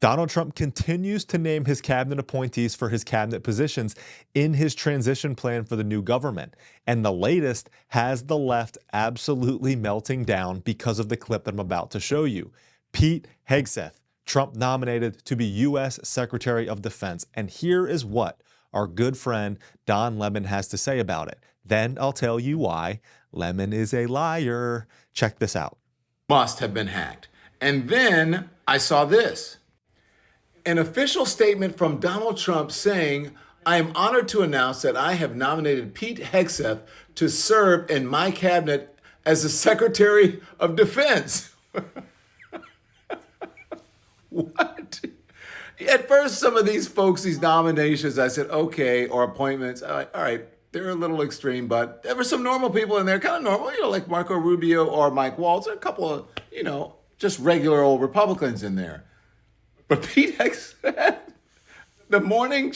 Donald Trump continues to name his cabinet appointees for his cabinet positions in his transition plan for the new government. And the latest has the left absolutely melting down because of the clip that I'm about to show you. Pete Hegseth, Trump nominated to be U.S. Secretary of Defense. And here is what our good friend Don Lemon has to say about it. Then I'll tell you why Lemon is a liar. Check this out. Must have been hacked. And then I saw this. An official statement from Donald Trump saying, "I am honored to announce that I have nominated Pete Hegseth to serve in my cabinet as the Secretary of Defense." What? At first, some of these folks, these nominations, I said, okay, or appointments, all right, they're a little extreme, but there were some normal people in there, kind of normal, like Marco Rubio or Mike Waltz, a couple of, just regular old Republicans in there. But Pete Hegseth, the morning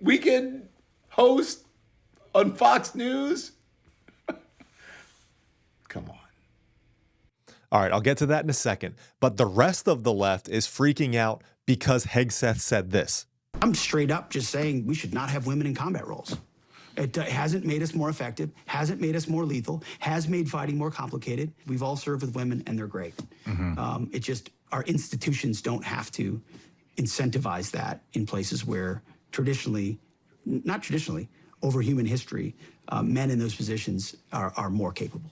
weekend host on Fox News, come on. All right, I'll get to that in a second. But the rest of the left is freaking out because Hegseth said this. I'm straight up just saying we should not have women in combat roles. It hasn't made us more effective, hasn't made us more lethal, has made fighting more complicated. We've all served with women, and they're great. It just, our institutions don't have to incentivize that in places where not traditionally, over human history, men in those positions are more capable.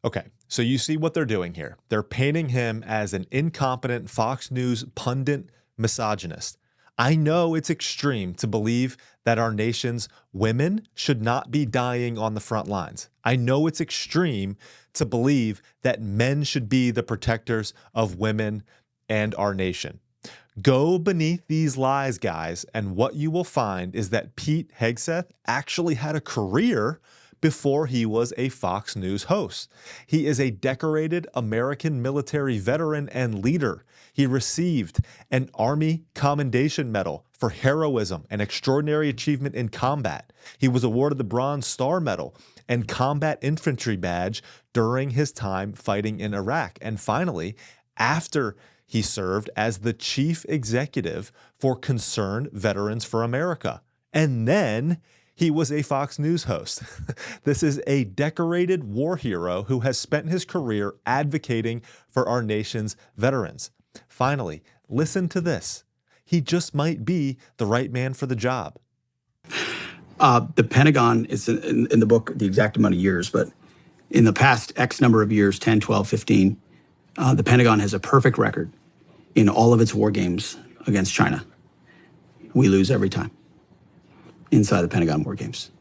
Okay, so you see what they're doing here. They're painting him as an incompetent Fox News pundit misogynist. I know it's extreme to believe that our nation's women should not be dying on the front lines. I know it's extreme to believe that men should be the protectors of women and our nation. Go beneath these lies, guys, and what you will find is that Pete Hegseth actually had a career before he was a Fox News host. He is a decorated American military veteran and leader. He received an Army Commendation Medal for heroism and extraordinary achievement in combat. He was awarded the Bronze Star Medal and Combat Infantry Badge during his time fighting in Iraq. And finally, after he served as the chief executive for Concerned Veterans for America. And then he was a Fox News host. This is a decorated war hero who has spent his career advocating for our nation's veterans. Finally, listen to this. He just might be the right man for the job. The Pentagon is in the book, the exact amount of years, but in the past X number of years, 10, 12, 15, the Pentagon has a perfect record in all of its war games against China. We lose every time inside the Pentagon war games.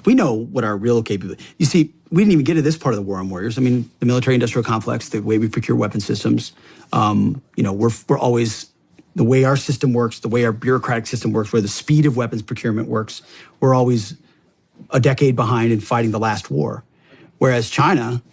We know what our real capability. You see, we didn't even get to this part of the war on warriors. I mean, the military-industrial complex, the way we procure weapon systems. We're always the way our system works, the way our bureaucratic system works, where the speed of weapons procurement works. We're always a decade behind in fighting the last war, whereas China,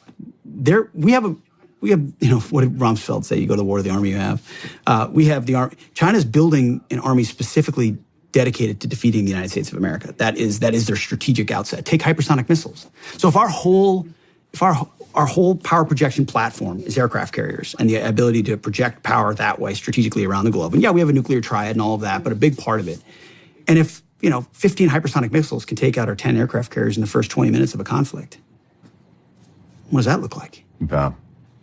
we have what did Rumsfeld say? You go to the war to the army you have. We have the army. China's building an army specifically dedicated to defeating the United States of America. That is their strategic outset. Take hypersonic missiles. So if our whole power projection platform is aircraft carriers and the ability to project power that way strategically around the globe, and yeah, we have a nuclear triad and all of that, but a big part of it. And if 15 hypersonic missiles can take out our 10 aircraft carriers in the first 20 minutes of a conflict, what does that look like? Yeah.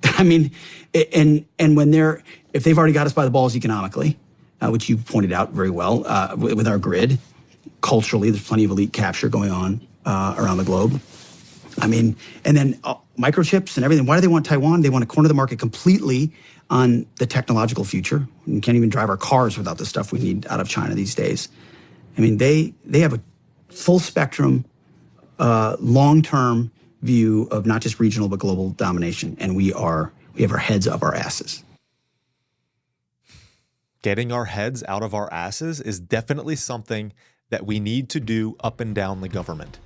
I mean, and if they've already got us by the balls economically, which you pointed out very well, with our grid, culturally, there's plenty of elite capture going on around the globe. I mean, and then microchips and everything. Why do they want Taiwan? They want to corner the market completely on the technological future. We can't even drive our cars without the stuff we need out of China these days. I mean, they have a full spectrum, long-term view of not just regional but global domination, and we have our heads up our asses. Getting our heads out of our asses is definitely something that we need to do up and down the government.